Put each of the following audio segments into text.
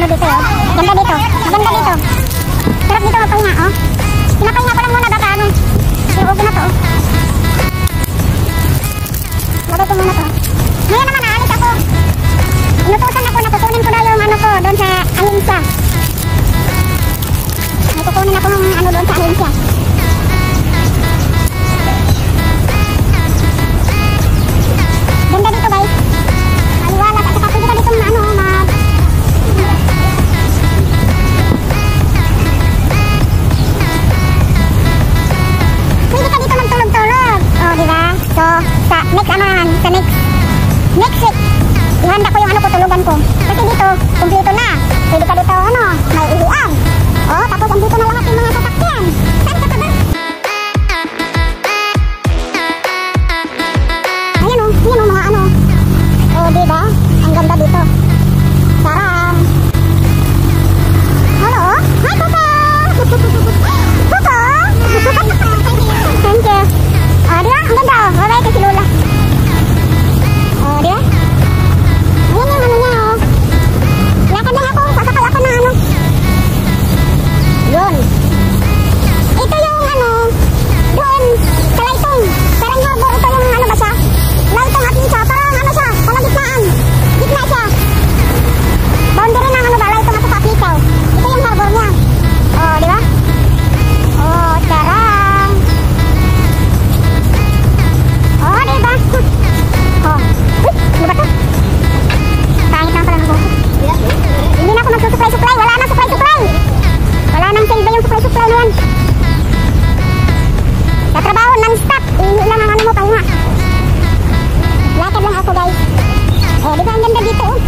dito, oh. Ganda dito. Maganda dito. Sarap dito magpahinga, oh. Pinapahinga ko lang muna baka ano. Pero okay na to, oh. Lagay ko muna to. Ngayon naman, aalis ako. Inutusan ako na kukunin ko na yung ano ko doon sa ahensya. May kukunin ako ng ano doon sa ahensya. Ganda dito, guys. Maliwalas at saka pwede ka dito ano, pwede ka dito magtulog-tulog. Oh, diba? So, sa next ano naman, sa next week, ihanda ko yung ano ko, tulugan ko. Kasi dito, kumpleto na. Pwede ka dito, ano, may uwian. Oh, tapos andito na lahat yung mga sasakyan. Saan ka pa ba? Ayan o, mga ano. Oh, diba? Ang ganda dito. Sarang. Hello? Hi, Coco! Coco! Thank you. Oh, diba? Ang ganda oh. Bye-bye kay si Lola. Oh, diba? Ayan yung ano niya oh. Lakad lang ako. Sasakal ako na ano. Yun. Ito yung ano. Doon. Sa Laytong. Parang harbor. Ito yung ano ba siya? Laytong at Lisa. Parang ano siya. Palagitnaan. Gitna siya. Boundary ng ano ba? Laytong at saka Lisa. Ito yung harbor niya. Oh, diba? Oh, charang. Oh, diba? Oh. Uy, diba to? Pangit lang pala ng hindi na ako magsusupply-supply. Wala nang supply-supply. Wala nang silbi yung supply-supply na yan. Sa trabaho, non-stop. Ihi lang ang ano mo, pahinga. Lakad lang ako, guys. Eh, diba ang ganda dito, oh.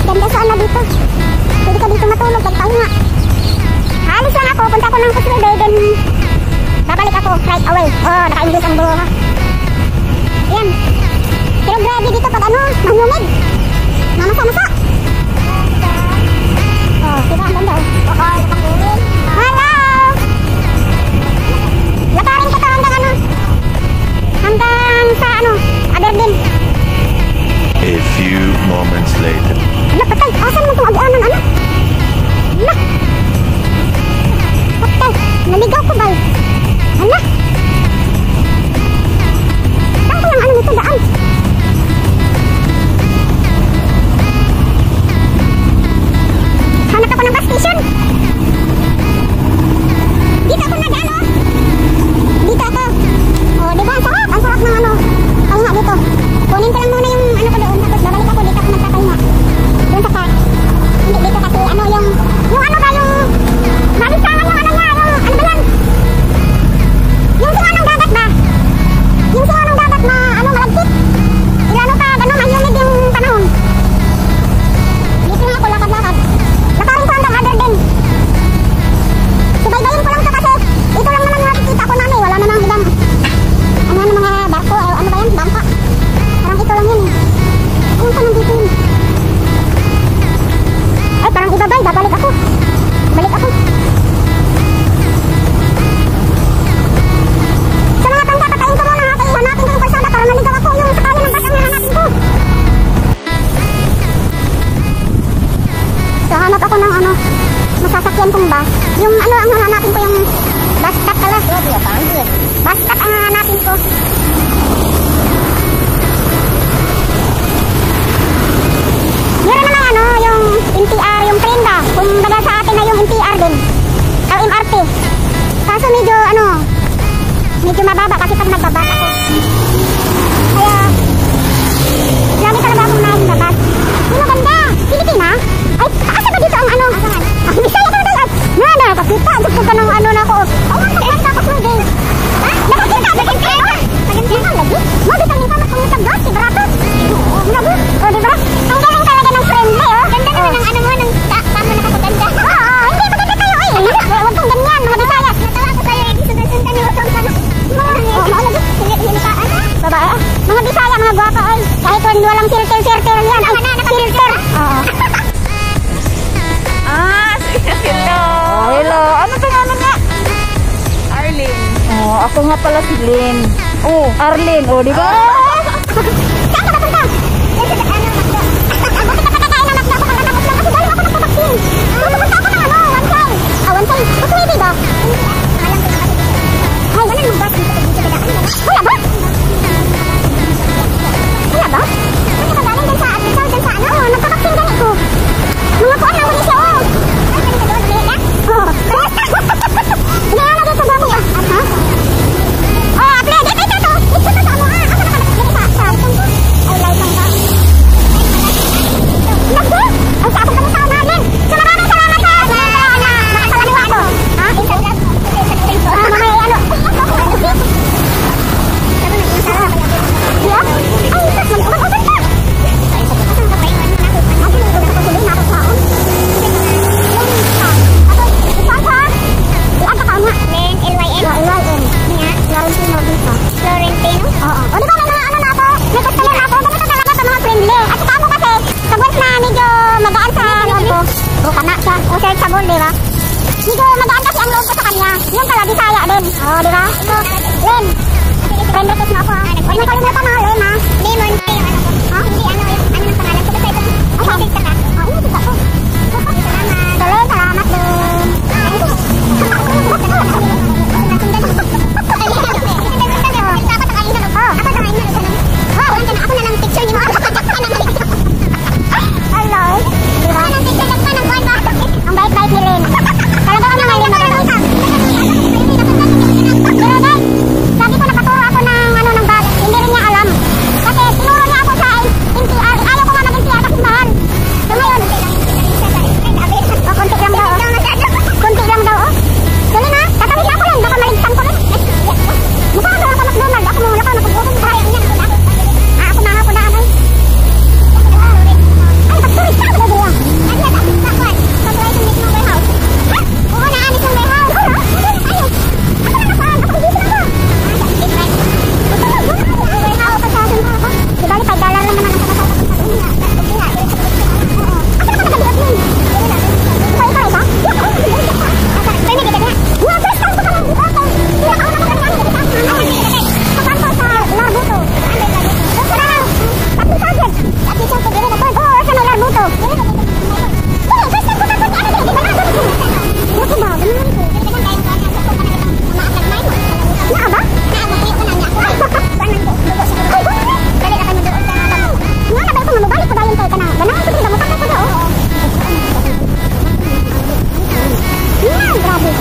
Ganda saan na dito. Pwede ka dito matulog, magpahinga. Halos lang ako, punta ko ng Kuswebe, then babalik ako right away. Oh, naka-English ang buho, ha. Ayan. Pero grabe dito pag ano, mahumid. Mamasa-masa. Oh, diba ang ganda, oh. Hello! Lakarin ko to hanggang ano, hanggang sa ano, Aberdeen. A few moments later. Ala, patay. Asan mo itong agianan, ano? Ala. Patay. Naligaw ko ba? Ala. Saan ko yung ano nito daan? Hanap ako ng bus station. Dito ako nadaan, oh. Dito ako. Oh, diba? Ang sarap. Ang sarap ng ano. Pahinga dito. Kunin ko lang muna yung ano ko doon. Tapos babalik ako dito ako nagpapahinga. Doon sa park. Hindi dito kasi ano yung ano ba yung malisangan yung ano niya. Yung ano ba yan? Yung singaw ng dagat ba? Yung singaw ng dagat na ano malagkit. Ilano pa gano'n mahumid yung panahon. Dito nga ako lakad-lakad. Lakarin ko hanggang Aberdeen. Subaybayin ko lang ito kasi ito lang naman nakikita ko namin. Wala namang ibang ano mga barko. Ano ba yan? Bangka. Parang ito lang yun eh. Ayun pa nandito yun. Ay parang ibabay. Babalik ako. Balik ako. Sa mga tanda, patayin ko muna. Hanapin ko yung kalsada para maligaw ako. Yung sakali ng bus ang hanapin ko. So hanap ako ng ano, masasakyan kong bus. Yung ano ang hanapin ko yung bus stop pala. Bus stop ang hanapin ko. Meron naman ano, yung MTR, yung train ba? Kung baga sa atin na yung MTR din. O MRT. Kaso medyo ano, medyo mababa kasi pag nagbabas ako. Kaya, lagi talaga akong nagbabas. Yung maganda, Pilipina. Ay, asa ba dito ang ano? Ang Bisaya ka na dalat. Nana, kapita. Gusto ka ng ano na ako. Ay, ang pagkas na ako pwede. Ha? Nakakita, nakakita. Maganda lagi. Mabitangin ka matangitag-gas, si Baratos. Lagi. O, diba? Ang galing talaga ng friendly, oh. Ganda naman ng ano mo, ng tama na kapaganda. Oo, hindi, maganda tayo, eh. Huwag kong ganyan, mga Bisaya. Natawa ko sa'yo, eh. Sundan-sundan yung usong ka na. Oo, lagi. Hilikaan. Babae. Mga Bisaya, mga guwapa, oy. Kahit walang filter-filter yan. Ay, filter. Oo. Hello. Oh, hello. Ano pangalan nga? Arlene. Oh, ako nga pala si Lynn. Oh, Arlene. Oh, di ba? Saan ka napunta? Bakit ka kakain ng makdo? Bakit ka kakain ng makdo? Baka natapos lang kasi Pwede ba? Ay, ganun mo ba? Wala ba? Wala ba? Ano ka galing dun sa Africa? Dun sa ano? Oo, nagpapaksin gani ko. Mga kuwan lang ulit siya, oh. Ay, ganun ka doon? Ulit na? Oo. Inaalagay ko ba mo? Ha? Oh, play. Ito. Ito sa mo, ha? Ako nakalagay sa ay, live lang ba? Nagdo? Ay, sa akong kamusta na din. So, maraming salamat sa nakasalaniwa ko. Ha? Mamay, ano? Yeah? Ay, ito. Mag-open pa. Ay, sa asan ka pa iwan na ako. Ay, ito nakapasuloy na ako sa aon. Tapos, isang ka? Iyan ka kaon nga. Len, LYM? Oo, LYM. Niya? Florentino dito. Florentino? Oo. O, di ba may mga ano na ako? May customer na ako. Ganito talaga sa mga friendly. At saka ako kasi, sa once na medyo magaan sa loob ko. O, kana siya. O, searchable, di ba? Medyo magaan kasi ang loob ko sa kanya. Yun pala, Bisaya din. O, di ba? So, Len, friend request mo ako, ha? Huwag mo kalimutan na, Len, ha? Lemon, yung ano ko. Ha? Hindi, ano ng pangalan ko. Basta ito, inisip ka ka. O, inisip ako. Salamat. So, Len, salamat din. Ako na lang picture niyo. Hello. Diba? Ang bait-bait ni Len. Talaga ako naman Len. Pero guys, sabi ko nakaturo ako ng bag. Hindi rin niya alam. Kasi tinuro niya ako sa NTR. Ayaw ko nga mag-NTR kasi mahal. So ngayon, konti lang daw. Konti lang daw. Dali na, tatawid na ako Len. Baka maligtan ko rin. Mukha ako lang sa McDonald. Ako muna ko napag-open sa kaya niya. Ako na. Ay, pag-turis ka ako daw. Oo na, anis yung warehouse. Ayaw. Ako na nasaan? Ako dito na ako. Warehouse, pagsasun ko ako. Di bali, $5 lang naman ang pagkasasakot sa doon. Ako na pagkagabiot yun. Ikaw ba? Pero may gigit niya. Wow, first time ko ka lang dito. Pinakauna ko lang yan. Kapag ko sa Larbuto. Doon sa lang. Tapos ko din ako. Oo, sa may Larbuto. First time ko ka lang. Ano din? Di ba na? Buti ba? Naa ba? Dali na kayo doon sa Larbuto. Nga na ba ito mamabalik ko dahil kayo ka na? Ganahan ko din ba? Matakot ko daw. Yan, grabe.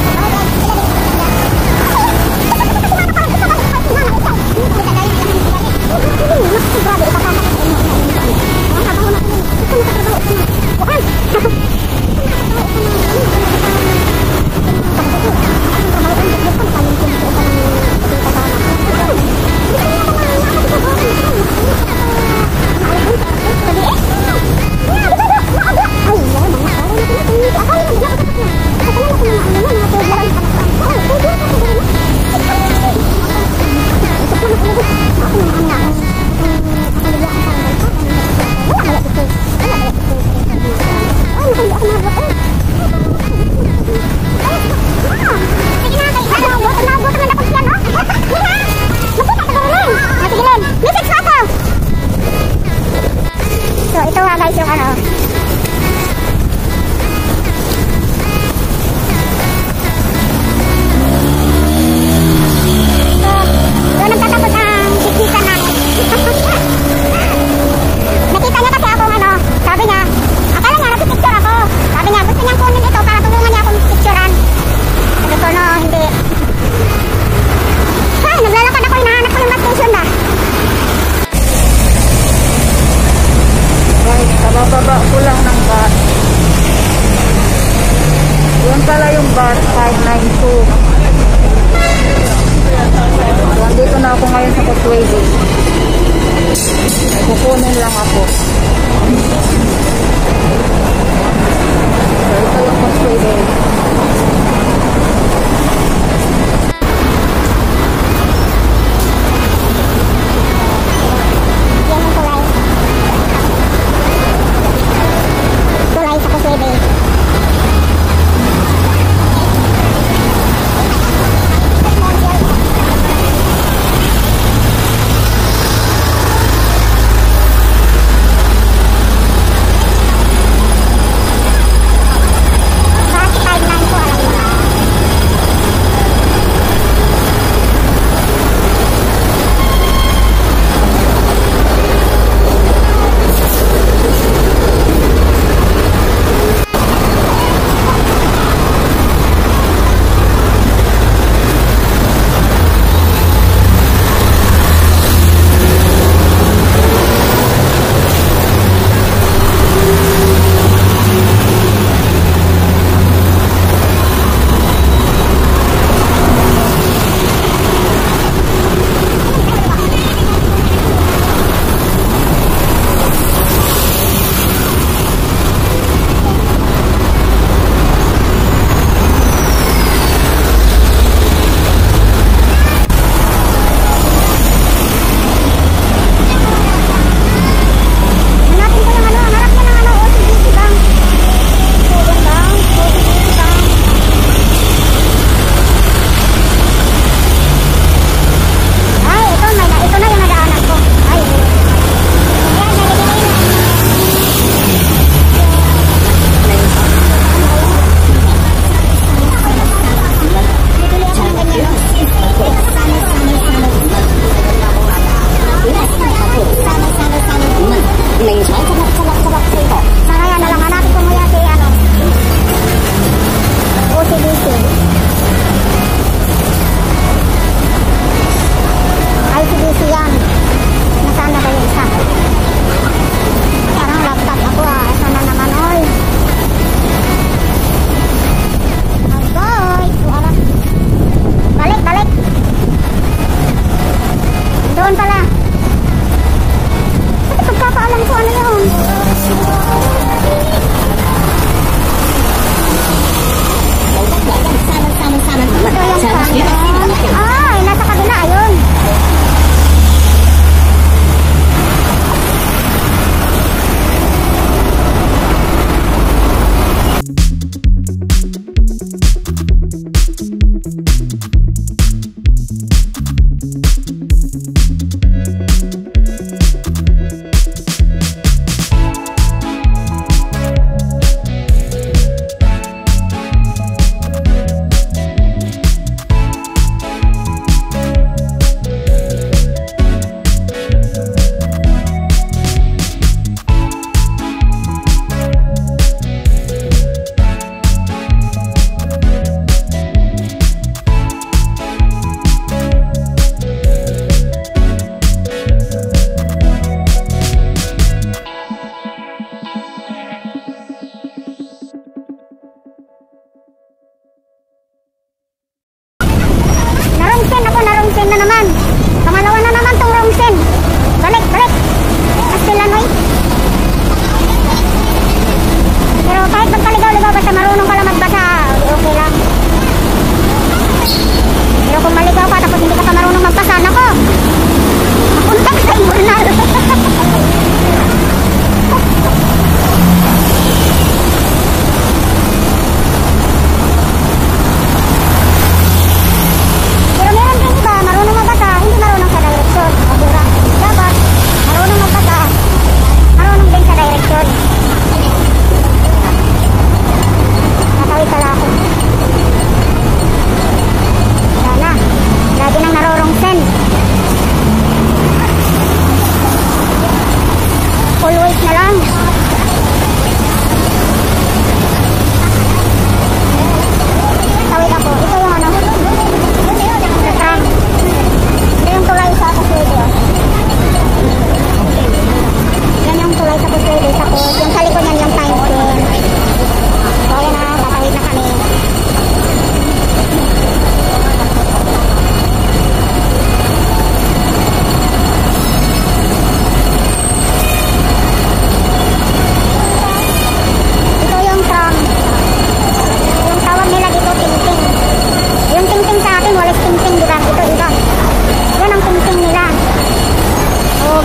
So, ito nga guys yung ano. So, doon nagtatapos ang siksikan namin. Nakita niya kasi akong ano, sabi niya, akala niya nagpipicture ako. Sabi niya, gusto niyang kunin ito para tulungan niya akong picturean. Sabi ko, no, hindi. Ay, naglalakad ako, hinahanap ko yung bus station ba? Guys, kabababa ko lang ng bus. Yun pala yung bus 592. So, andito na ako ngayon sa Causeway Bay. Kukunin lang ako. So, ito yung Causeway Bay. Yan yung tulay. Tulay sa Causeway Bay.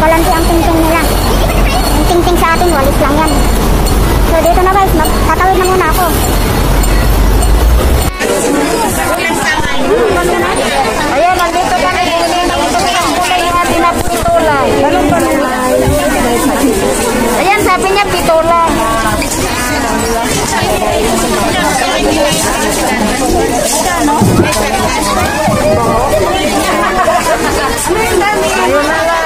Balante ang tingting nila. Yung tingting sa atin, walis lang yan. So dito na guys, tatawid na muna ako. Ayan, nandito ka na yung yung atin na pitola. Ganun ba nila? Ayan, sabi niya pitola. Ayun na lang.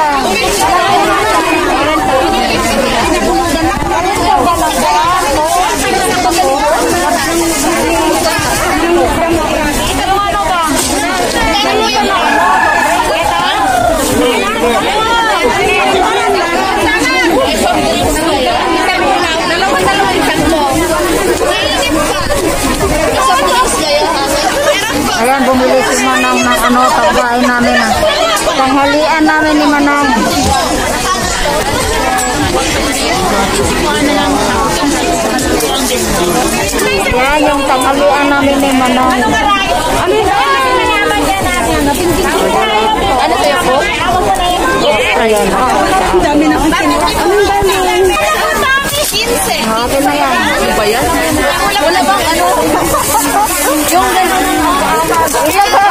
Ayan, bumili si Manang ng ano, pagkain namin na. Tanghalian namin ni Manang. Yan, yung tanghalian namin ni Manang. Ano sa'yo po? Ayan. Ang dami na kasi. Okay na yan. Ano ba yan? Wala bang ano? Yung gano'n. Ilan ba?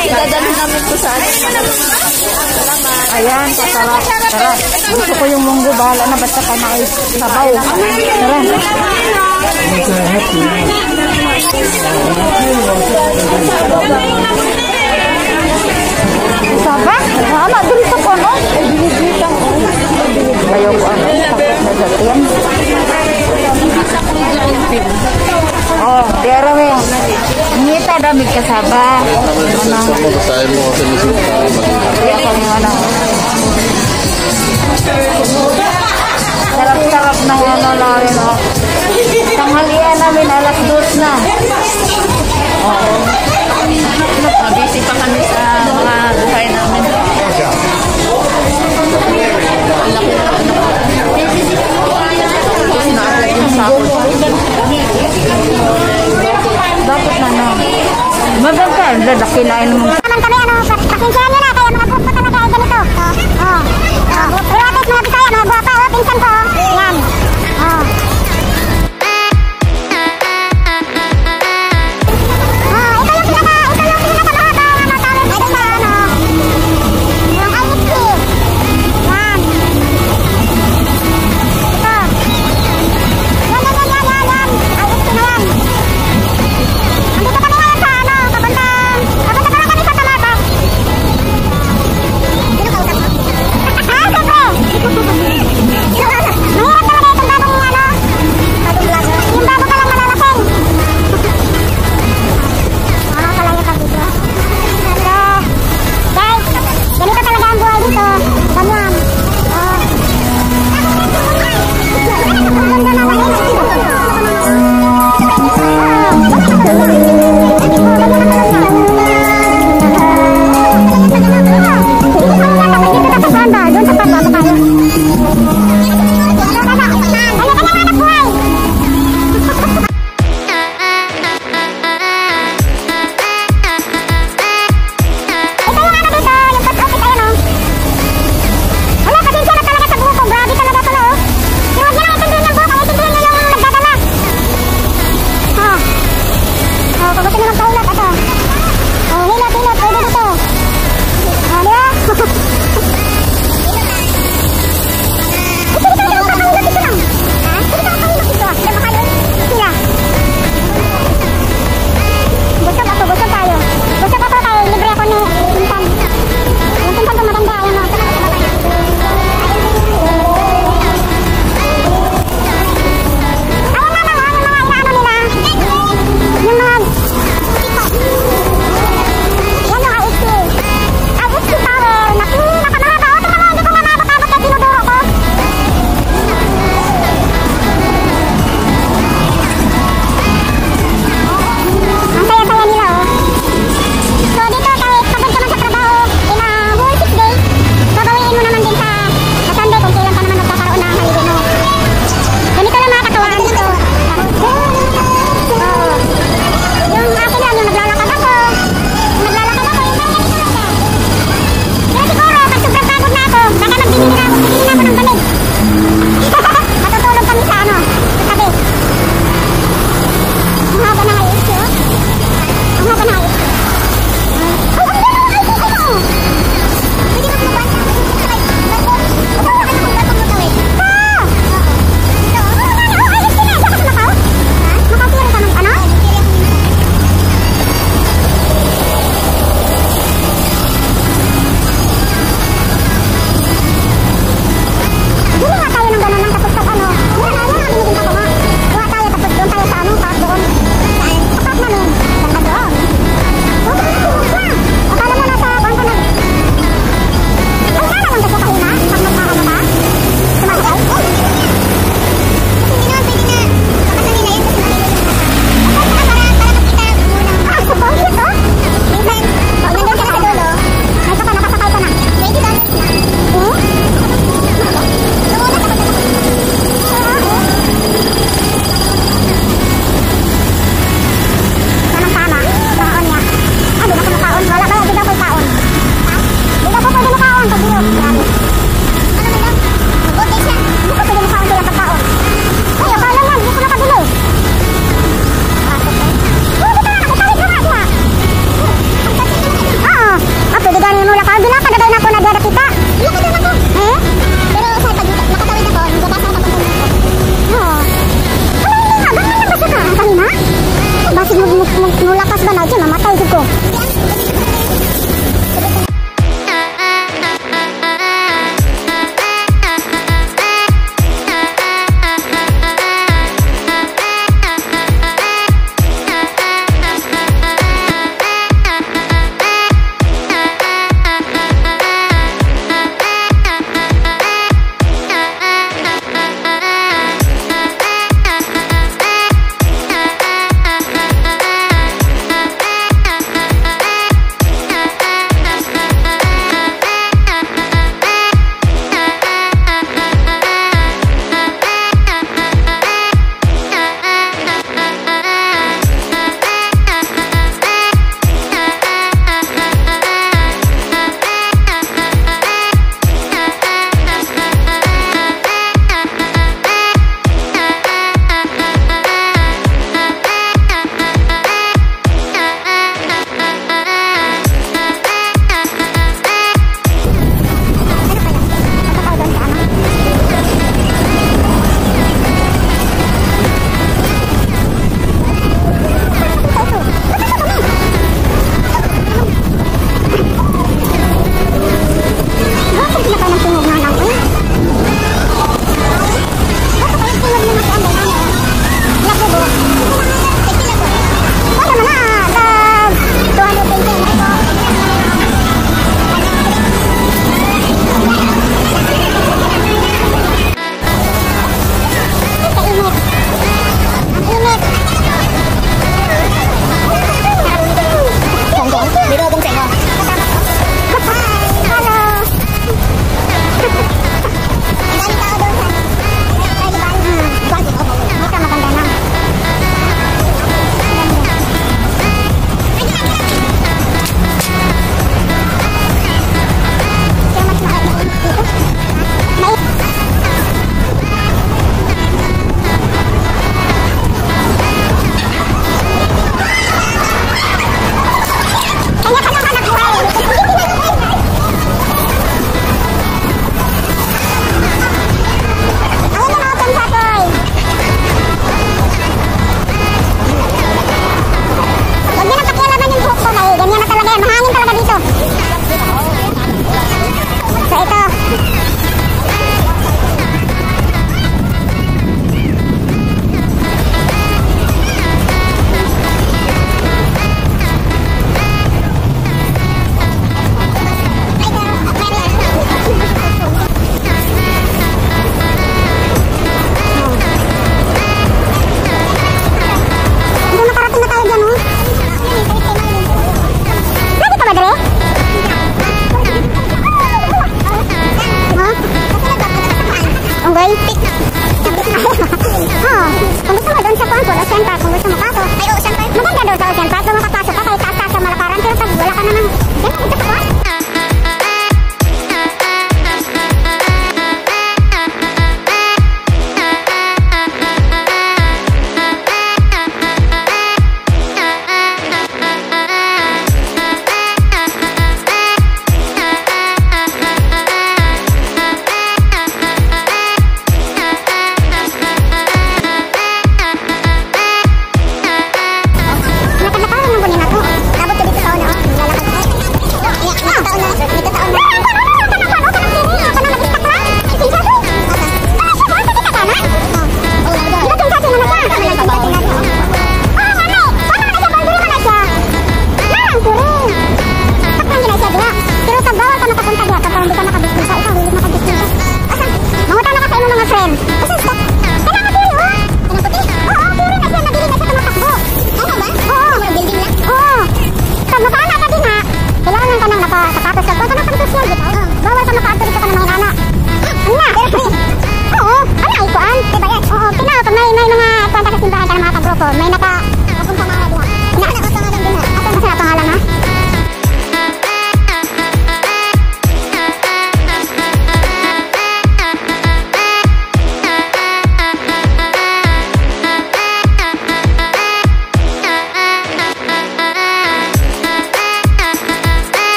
Idadalhin namin po sa atin. Ayan, pasarap. Tara. Gusto ko yung munggo. Bahala na basta ka na ay sabaw. Tara. Sabah? Anak dun sa kono? Ayaw ko ano. Takot na sa tiyan. Oh, dera mo. Ngita damit ka Sabah. Sarap-sarap ng ano namin. Tanghalian namin alas 2 na. Busy pa kami sa mga buhay namin. Dapat na no. Maganda, lalaki na yun. Naman kami, ano, pasensyahan nyo na, kaya mga grupo talaga ay ganito. Privates mga Bisaya, mga guwapa, pinsan ko. Yan.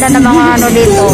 ng mga ano dito.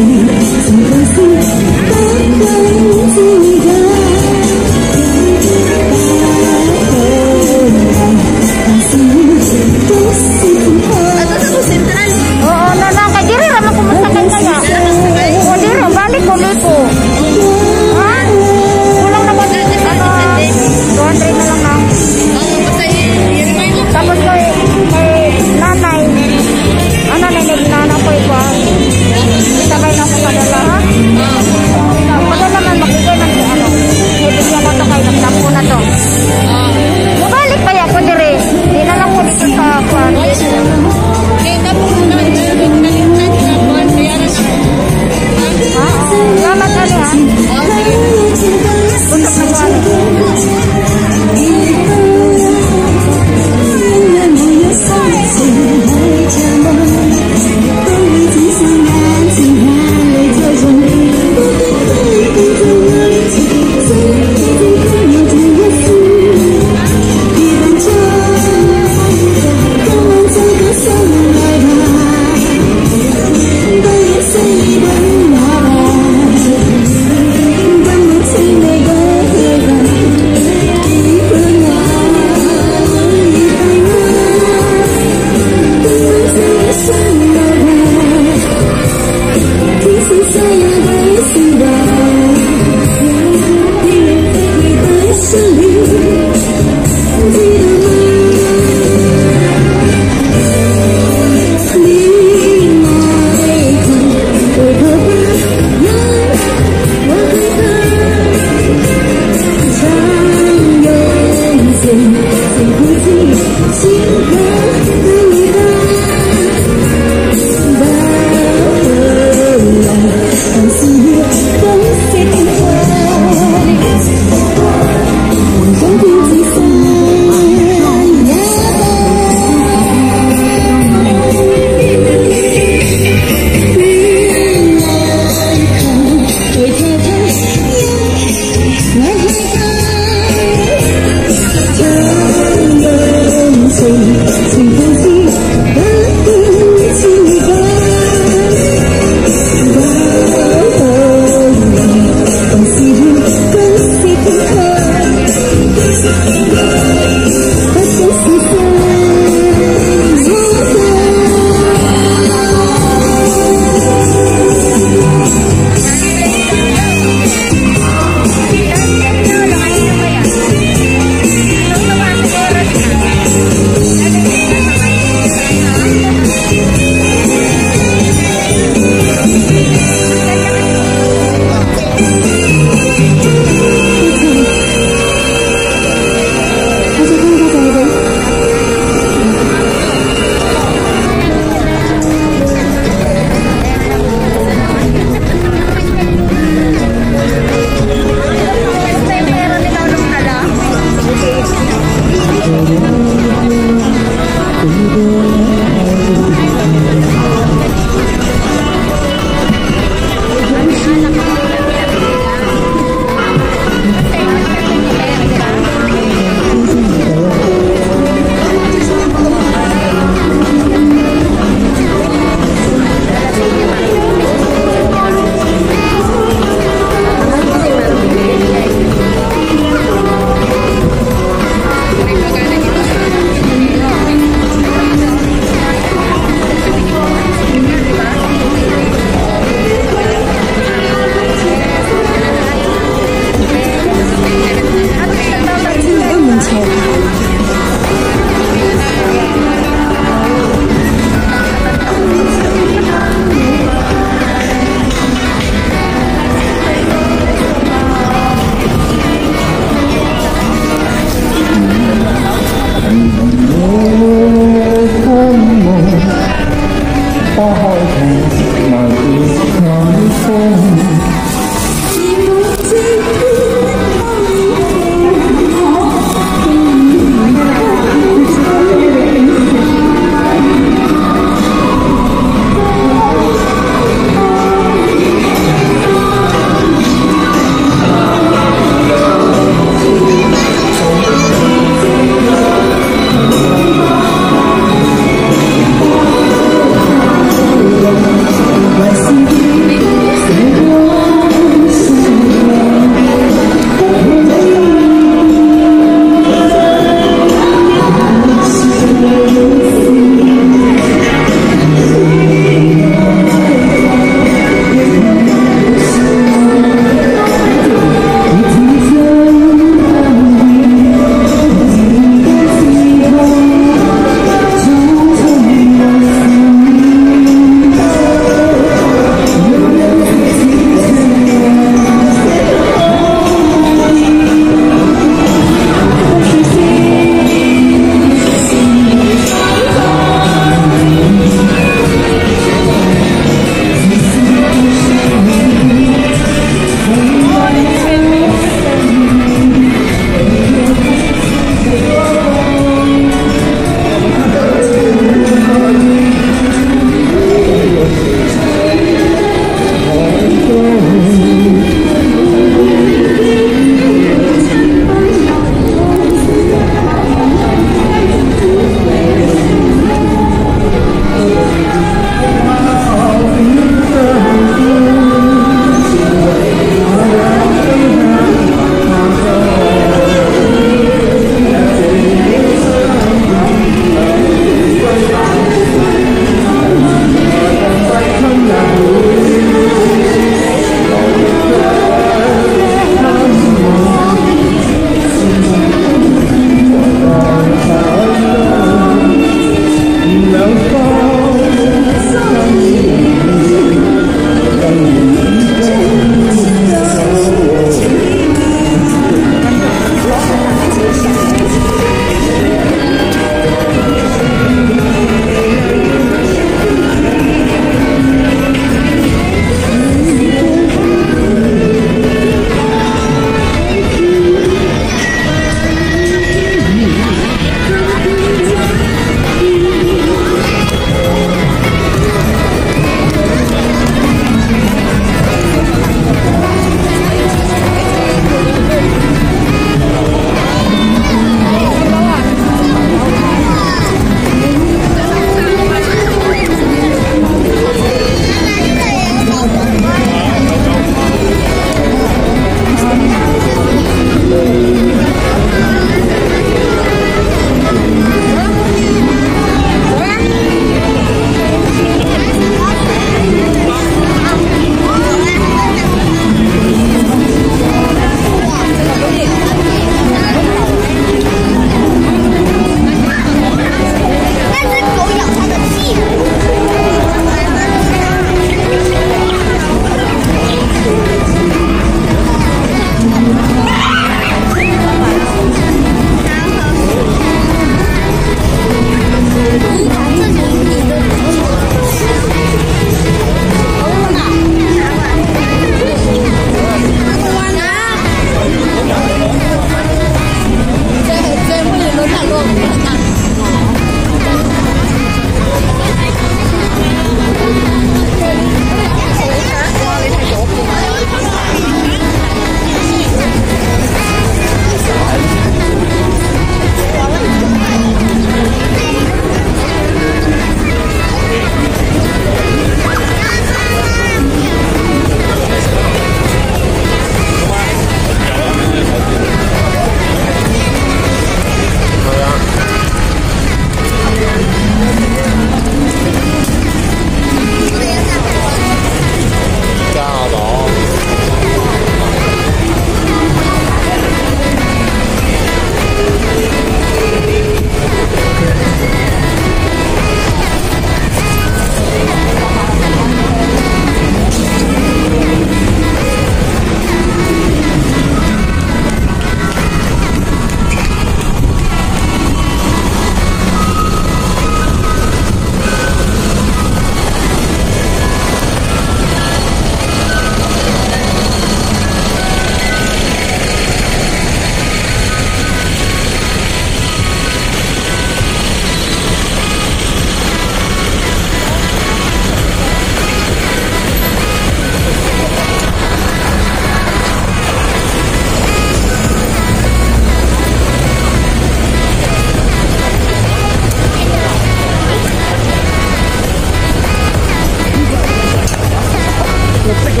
I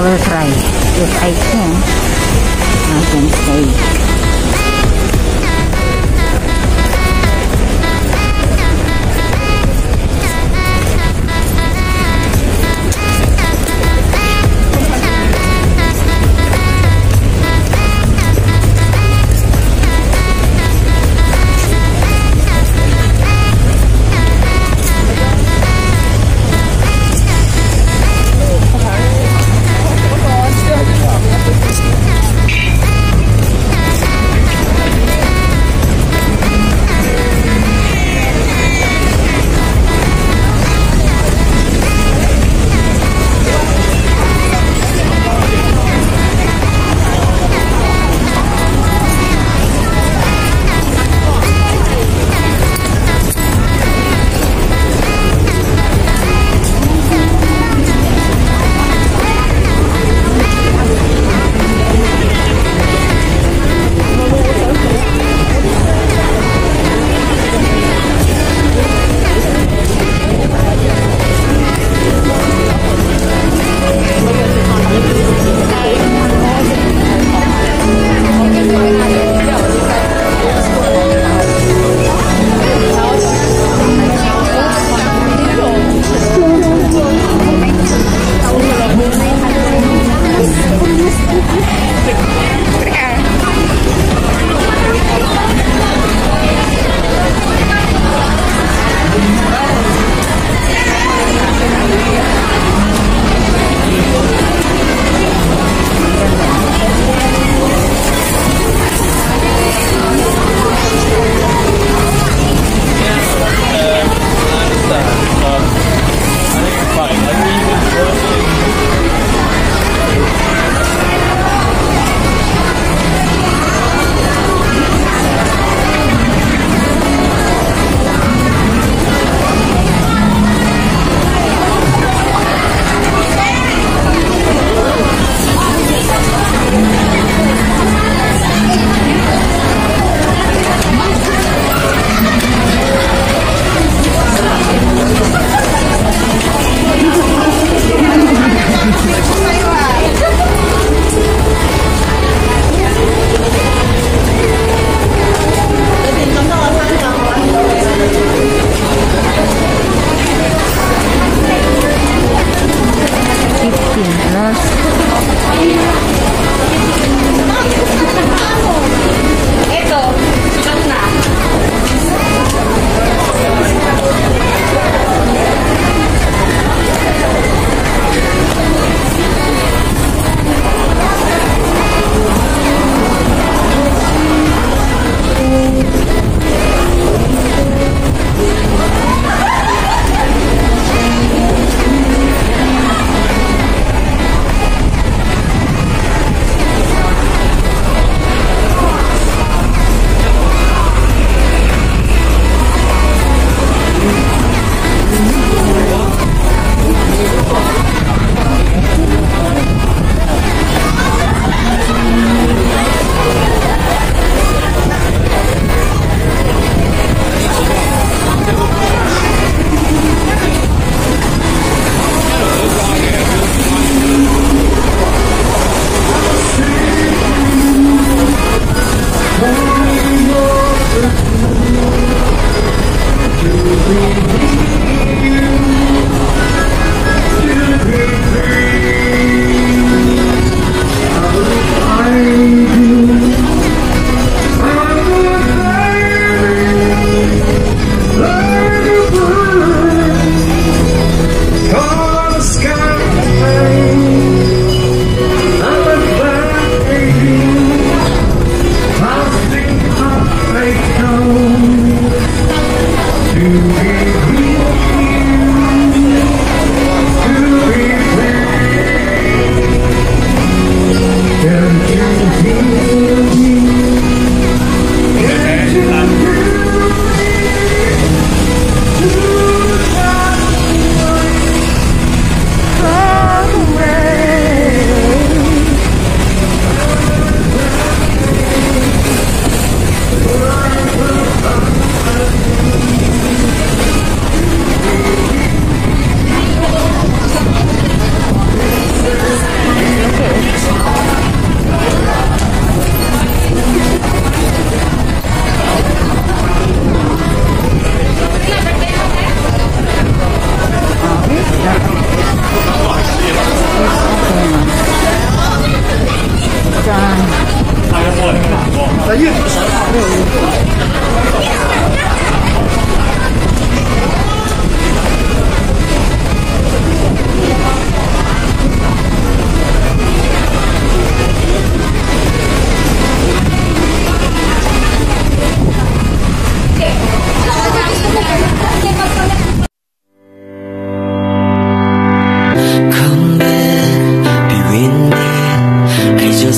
will try if I can stay.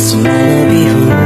smile of you.